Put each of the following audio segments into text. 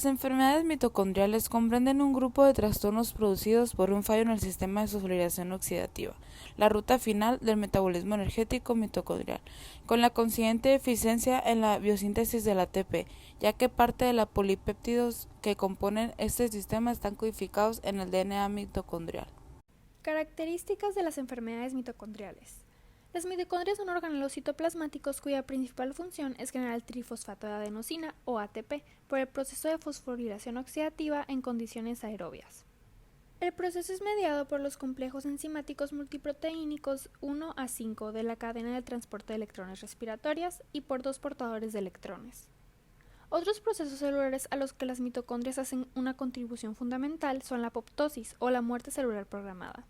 Las enfermedades mitocondriales comprenden un grupo de trastornos producidos por un fallo en el sistema de fosforilación oxidativa, la ruta final del metabolismo energético mitocondrial, con la consiguiente deficiencia en la biosíntesis del ATP, ya que parte de los polipéptidos que componen este sistema están codificados en el DNA mitocondrial. Características de las enfermedades mitocondriales. Las mitocondrias son organelos citoplasmáticos cuya principal función es generar el trifosfato de adenosina o ATP por el proceso de fosforilación oxidativa en condiciones aerobias. El proceso es mediado por los complejos enzimáticos multiproteínicos 1 a 5 de la cadena de transporte de electrones respiratorias y por dos portadores de electrones. Otros procesos celulares a los que las mitocondrias hacen una contribución fundamental son la apoptosis o la muerte celular programada.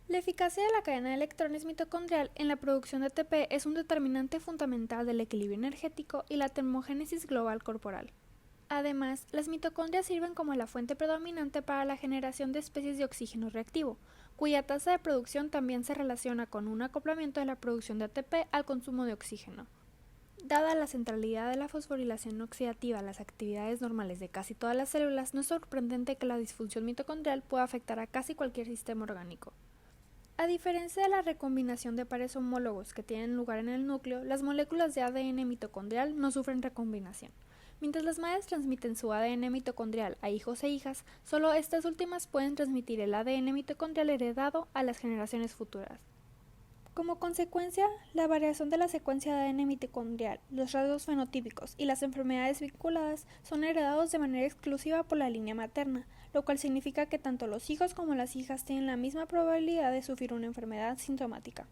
La eficacia de la cadena de electrones mitocondrial en la producción de ATP es un determinante fundamental del equilibrio energético y la termogénesis global corporal. Además, las mitocondrias sirven como la fuente predominante para la generación de especies de oxígeno reactivo, cuya tasa de producción también se relaciona con un acoplamiento de la producción de ATP al consumo de oxígeno. Dada la centralidad de la fosforilación oxidativa a las actividades normales de casi todas las células, no es sorprendente que la disfunción mitocondrial pueda afectar a casi cualquier sistema orgánico. A diferencia de la recombinación de pares homólogos que tienen lugar en el núcleo, las moléculas de ADN mitocondrial no sufren recombinación. Mientras las madres transmiten su ADN mitocondrial a hijos e hijas, solo estas últimas pueden transmitir el ADN mitocondrial heredado a las generaciones futuras. Como consecuencia, la variación de la secuencia de ADN mitocondrial, los rasgos fenotípicos y las enfermedades vinculadas son heredados de manera exclusiva por la línea materna, lo cual significa que tanto los hijos como las hijas tienen la misma probabilidad de sufrir una enfermedad sintomática.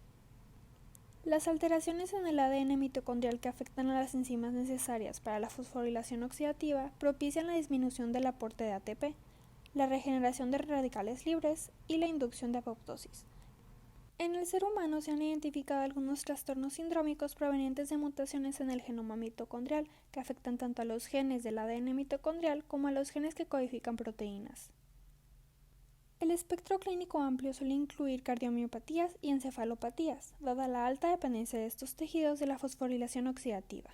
Las alteraciones en el ADN mitocondrial que afectan a las enzimas necesarias para la fosforilación oxidativa propician la disminución del aporte de ATP, la regeneración de radicales libres y la inducción de apoptosis. En el ser humano se han identificado algunos trastornos sindrómicos provenientes de mutaciones en el genoma mitocondrial que afectan tanto a los genes del ADN mitocondrial como a los genes que codifican proteínas. El espectro clínico amplio suele incluir cardiomiopatías y encefalopatías, dada la alta dependencia de estos tejidos de la fosforilación oxidativa.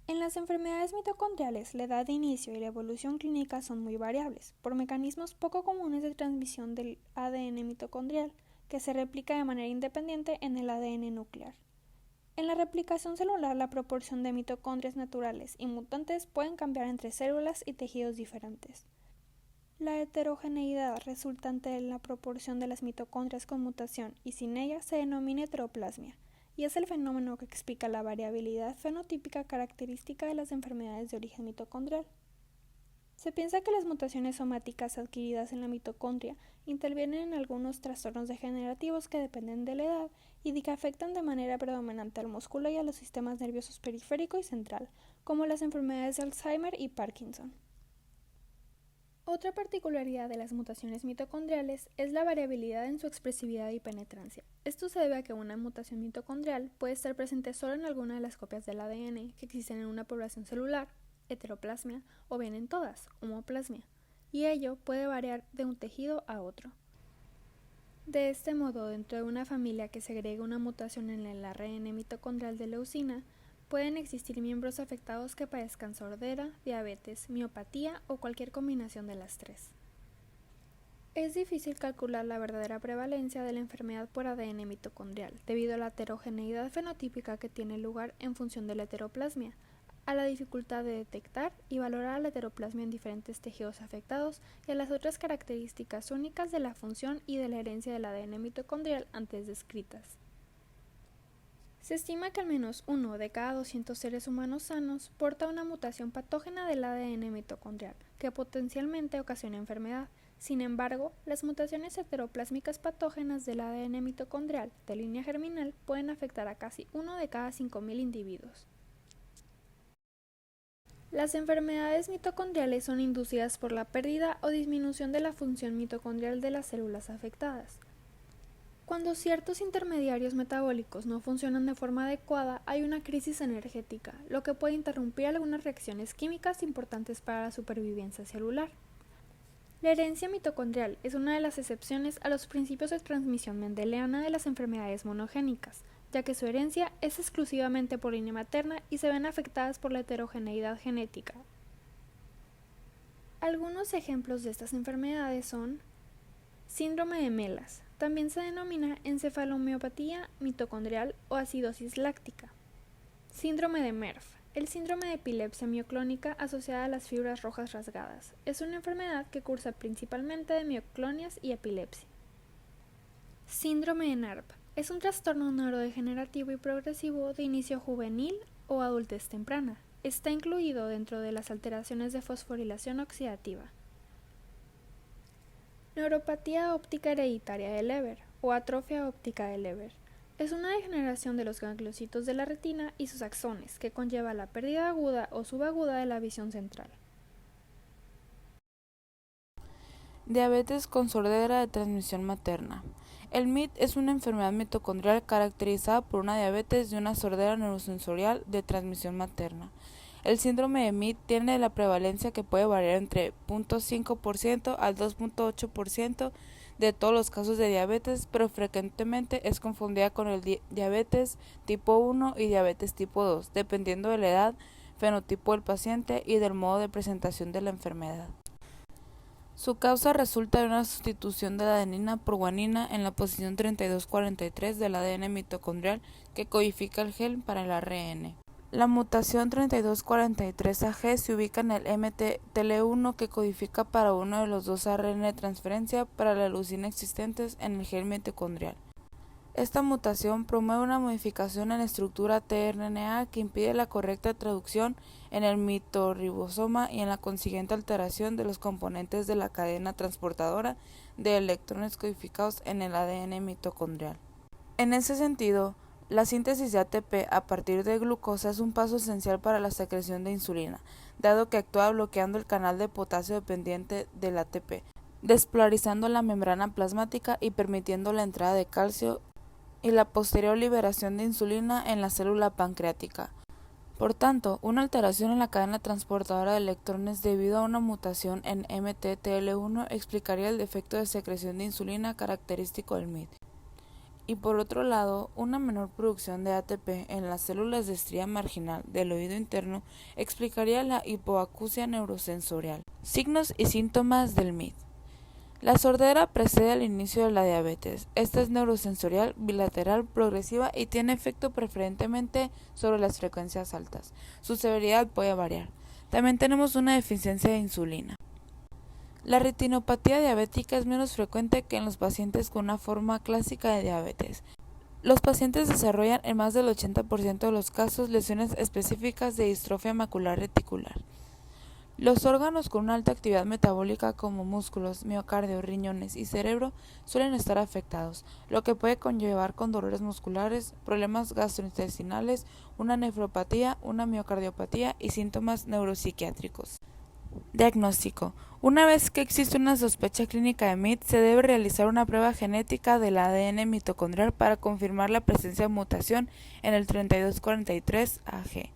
En las enfermedades mitocondriales, la edad de inicio y la evolución clínica son muy variables, por mecanismos poco comunes de transmisión del ADN mitocondrial, que se replica de manera independiente en el ADN nuclear. En la replicación celular, la proporción de mitocondrias naturales y mutantes pueden cambiar entre células y tejidos diferentes. La heterogeneidad resultante de la proporción de las mitocondrias con mutación y sin ellas se denomina heteroplasmia, y es el fenómeno que explica la variabilidad fenotípica característica de las enfermedades de origen mitocondrial. Se piensa que las mutaciones somáticas adquiridas en la mitocondria intervienen en algunos trastornos degenerativos que dependen de la edad y que afectan de manera predominante al músculo y a los sistemas nerviosos periférico y central, como las enfermedades de Alzheimer y Parkinson. Otra particularidad de las mutaciones mitocondriales es la variabilidad en su expresividad y penetrancia. Esto se debe a que una mutación mitocondrial puede estar presente solo en alguna de las copias del ADN que existen en una población celular, heteroplasmia, o bien en todas, homoplasmia, y ello puede variar de un tejido a otro. De este modo, dentro de una familia que segrega una mutación en el ARN mitocondrial de leucina, pueden existir miembros afectados que padezcan sordera, diabetes, miopatía o cualquier combinación de las tres. Es difícil calcular la verdadera prevalencia de la enfermedad por ADN mitocondrial, debido a la heterogeneidad fenotípica que tiene lugar en función de la heteroplasmia, a la dificultad de detectar y valorar la heteroplasmia en diferentes tejidos afectados y a las otras características únicas de la función y de la herencia del ADN mitocondrial antes descritas. Se estima que al menos 1 de cada 200 seres humanos sanos porta una mutación patógena del ADN mitocondrial, que potencialmente ocasiona enfermedad. Sin embargo, las mutaciones heteroplásmicas patógenas del ADN mitocondrial de línea germinal pueden afectar a casi 1 de cada 5.000 individuos. Las enfermedades mitocondriales son inducidas por la pérdida o disminución de la función mitocondrial de las células afectadas. Cuando ciertos intermediarios metabólicos no funcionan de forma adecuada, hay una crisis energética, lo que puede interrumpir algunas reacciones químicas importantes para la supervivencia celular. La herencia mitocondrial es una de las excepciones a los principios de transmisión mendeliana de las enfermedades monogénicas, ya que su herencia es exclusivamente por línea materna y se ven afectadas por la heterogeneidad genética. Algunos ejemplos de estas enfermedades son síndrome de Melas, también se denomina encefalomiopatía mitocondrial o acidosis láctica. Síndrome de MERF, el síndrome de epilepsia mioclónica asociada a las fibras rojas rasgadas. Es una enfermedad que cursa principalmente de mioclonias y epilepsia. Síndrome de NARP, es un trastorno neurodegenerativo y progresivo de inicio juvenil o adultez temprana. Está incluido dentro de las alteraciones de fosforilación oxidativa. Neuropatía óptica hereditaria de Leber o atrofia óptica de Leber. Es una degeneración de los gangliocitos de la retina y sus axones que conlleva la pérdida aguda o subaguda de la visión central. Diabetes con sordera de transmisión materna. El MIT es una enfermedad mitocondrial caracterizada por una diabetes y una sordera neurosensorial de transmisión materna. El síndrome de MIT tiene la prevalencia que puede variar entre 0.5% al 2.8% de todos los casos de diabetes, pero frecuentemente es confundida con el diabetes tipo 1 y diabetes tipo 2, dependiendo de la edad, fenotipo del paciente y del modo de presentación de la enfermedad. Su causa resulta de una sustitución de la adenina por guanina en la posición 3243 del ADN mitocondrial que codifica el gen para el ARN. La mutación 3243AG se ubica en el MTTL1 que codifica para uno de los dos ARN de transferencia para la leucina existentes en el gen mitocondrial. Esta mutación promueve una modificación en la estructura tRNA que impide la correcta traducción en el mitorribosoma y en la consiguiente alteración de los componentes de la cadena transportadora de electrones codificados en el ADN mitocondrial. En ese sentido, la síntesis de ATP a partir de glucosa es un paso esencial para la secreción de insulina, dado que actúa bloqueando el canal de potasio dependiente del ATP, despolarizando la membrana plasmática y permitiendo la entrada de calcio y la posterior liberación de insulina en la célula pancreática. Por tanto, una alteración en la cadena transportadora de electrones debido a una mutación en MTTL1 explicaría el defecto de secreción de insulina característico del MIT. Y por otro lado, una menor producción de ATP en las células de estría marginal del oído interno explicaría la hipoacusia neurosensorial. Signos y síntomas del MIT. La sordera precede al inicio de la diabetes. Esta es neurosensorial, bilateral, progresiva y tiene efecto preferentemente sobre las frecuencias altas. Su severidad puede variar. También tenemos una deficiencia de insulina. La retinopatía diabética es menos frecuente que en los pacientes con una forma clásica de diabetes. Los pacientes desarrollan en más del 80% de los casos lesiones específicas de distrofia macular reticular. Los órganos con una alta actividad metabólica como músculos, miocardio, riñones y cerebro suelen estar afectados, lo que puede conllevar con dolores musculares, problemas gastrointestinales, una nefropatía, una miocardiopatía y síntomas neuropsiquiátricos. Diagnóstico. Una vez que existe una sospecha clínica de MIT, se debe realizar una prueba genética del ADN mitocondrial para confirmar la presencia de mutación en el 3243AG.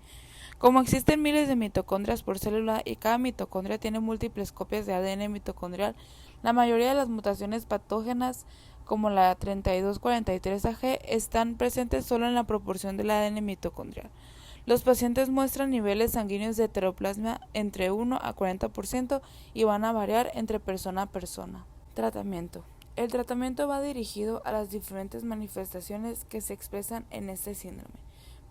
Como existen miles de mitocondrias por célula y cada mitocondria tiene múltiples copias de ADN mitocondrial, la mayoría de las mutaciones patógenas, como la 3243AG, están presentes solo en la proporción del ADN mitocondrial. Los pacientes muestran niveles sanguíneos de heteroplasma entre 1 a 40% y van a variar entre persona a persona. Tratamiento. El tratamiento va dirigido a las diferentes manifestaciones que se expresan en este síndrome.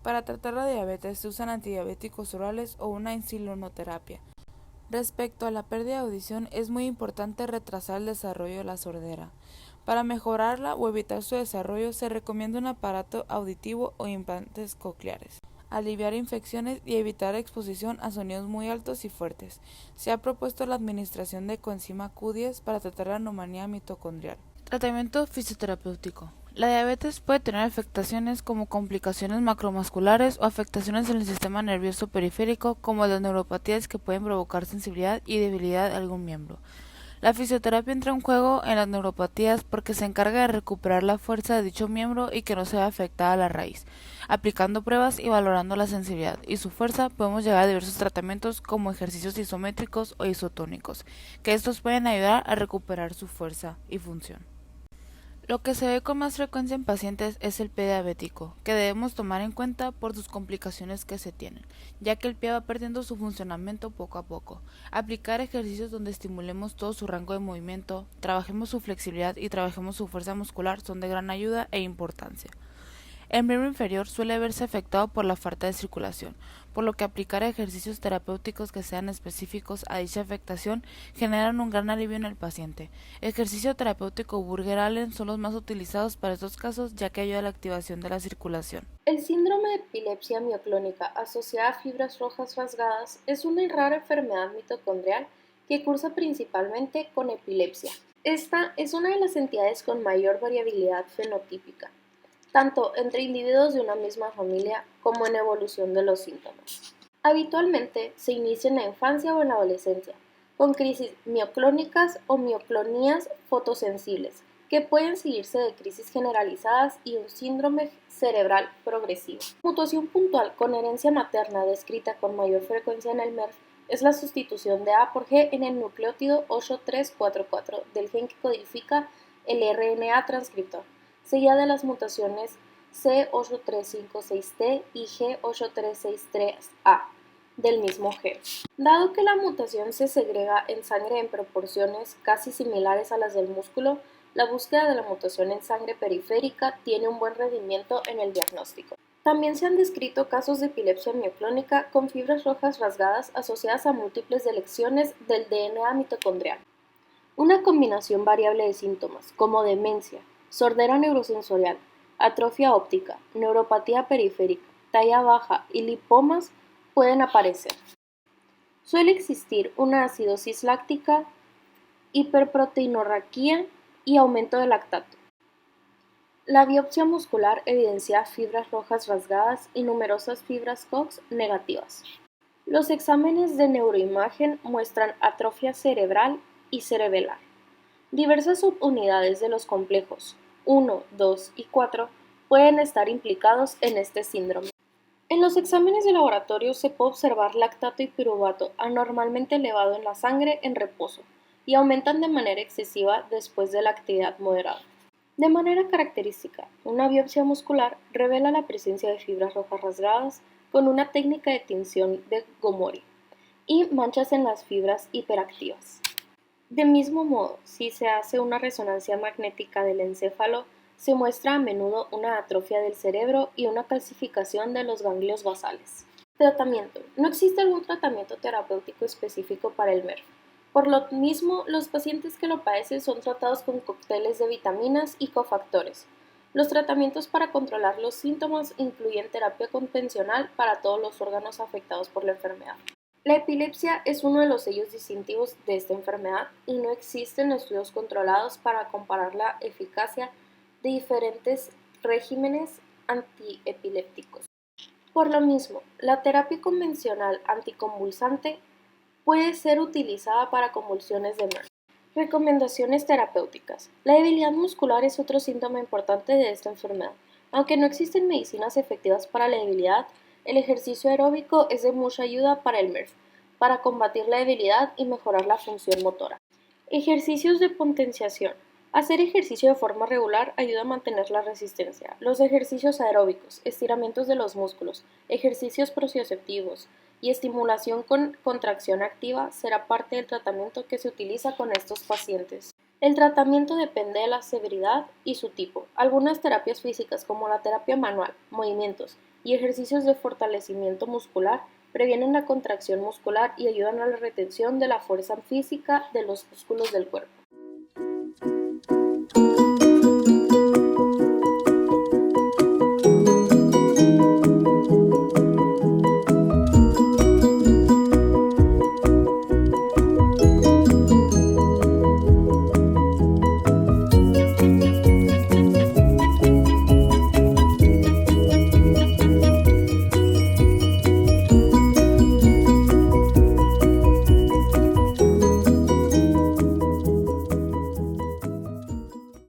Para tratar la diabetes se usan antidiabéticos orales o una insulinoterapia. Respecto a la pérdida de audición, es muy importante retrasar el desarrollo de la sordera. Para mejorarla o evitar su desarrollo, se recomienda un aparato auditivo o implantes cocleares. Aliviar infecciones y evitar exposición a sonidos muy altos y fuertes. Se ha propuesto la administración de coenzima Q10 para tratar la neumonía mitocondrial. Tratamiento fisioterapéutico. La diabetes puede tener afectaciones como complicaciones macromusculares o afectaciones en el sistema nervioso periférico, como las neuropatías que pueden provocar sensibilidad y debilidad de algún miembro. La fisioterapia entra en juego en las neuropatías porque se encarga de recuperar la fuerza de dicho miembro y que no se vea afectada a la raíz. Aplicando pruebas y valorando la sensibilidad y su fuerza, podemos llegar a diversos tratamientos como ejercicios isométricos o isotónicos, que estos pueden ayudar a recuperar su fuerza y función. Lo que se ve con más frecuencia en pacientes es el pie diabético, que debemos tomar en cuenta por sus complicaciones que se tienen, ya que el pie va perdiendo su funcionamiento poco a poco. Aplicar ejercicios donde estimulemos todo su rango de movimiento, trabajemos su flexibilidad y trabajemos su fuerza muscular son de gran ayuda e importancia. El miembro inferior suele verse afectado por la falta de circulación, por lo que aplicar ejercicios terapéuticos que sean específicos a dicha afectación generan un gran alivio en el paciente. Ejercicio terapéutico Burger Allen son los más utilizados para estos casos ya que ayuda a la activación de la circulación. El síndrome de epilepsia mioclónica asociada a fibras rojas rasgadas es una rara enfermedad mitocondrial que cursa principalmente con epilepsia. Esta es una de las entidades con mayor variabilidad fenotípica, tanto entre individuos de una misma familia como en evolución de los síntomas. Habitualmente se inicia en la infancia o en la adolescencia, con crisis mioclónicas o mioclonías fotosensibles, que pueden seguirse de crisis generalizadas y un síndrome cerebral progresivo. Mutación puntual con herencia materna descrita con mayor frecuencia en el MERS es la sustitución de A por G en el nucleótido 8344 del gen que codifica el RNA transcriptor, seguida de las mutaciones C8356T y G8363A del mismo gen. Dado que la mutación se segrega en sangre en proporciones casi similares a las del músculo, la búsqueda de la mutación en sangre periférica tiene un buen rendimiento en el diagnóstico. También se han descrito casos de epilepsia mioclónica con fibras rojas rasgadas asociadas a múltiples deleciones del DNA mitocondrial. Una combinación variable de síntomas, como demencia, sordera neurosensorial, atrofia óptica, neuropatía periférica, talla baja y lipomas pueden aparecer. Suele existir una acidosis láctica, hiperproteinorraquía y aumento de lactato. La biopsia muscular evidencia fibras rojas rasgadas y numerosas fibras COX negativas. Los exámenes de neuroimagen muestran atrofia cerebral y cerebelar. Diversas subunidades de los complejos 1, 2 y 4 pueden estar implicados en este síndrome. En los exámenes de laboratorio se puede observar lactato y piruvato anormalmente elevado en la sangre en reposo y aumentan de manera excesiva después de la actividad moderada. De manera característica, una biopsia muscular revela la presencia de fibras rojas rasgadas con una técnica de tinción de Gomori y manchas en las fibras hiperactivas. De mismo modo, si se hace una resonancia magnética del encéfalo, se muestra a menudo una atrofia del cerebro y una calcificación de los ganglios basales. Tratamiento. No existe algún tratamiento terapéutico específico para el MERS. Por lo mismo, los pacientes que lo padecen son tratados con cócteles de vitaminas y cofactores. Los tratamientos para controlar los síntomas incluyen terapia convencional para todos los órganos afectados por la enfermedad. La epilepsia es uno de los sellos distintivos de esta enfermedad y no existen estudios controlados para comparar la eficacia de diferentes regímenes antiepilépticos. Por lo mismo, la terapia convencional anticonvulsante puede ser utilizada para convulsiones de MERS. Recomendaciones terapéuticas. La debilidad muscular es otro síntoma importante de esta enfermedad. Aunque no existen medicinas efectivas para la debilidad, el ejercicio aeróbico es de mucha ayuda para el MERS, para combatir la debilidad y mejorar la función motora. Ejercicios de potenciación. Hacer ejercicio de forma regular ayuda a mantener la resistencia. Los ejercicios aeróbicos, estiramientos de los músculos, ejercicios proprioceptivos y estimulación con contracción activa será parte del tratamiento que se utiliza con estos pacientes. El tratamiento depende de la severidad y su tipo. Algunas terapias físicas como la terapia manual, movimientos y ejercicios de fortalecimiento muscular previenen la contracción muscular y ayudan a la retención de la fuerza física de los músculos del cuerpo.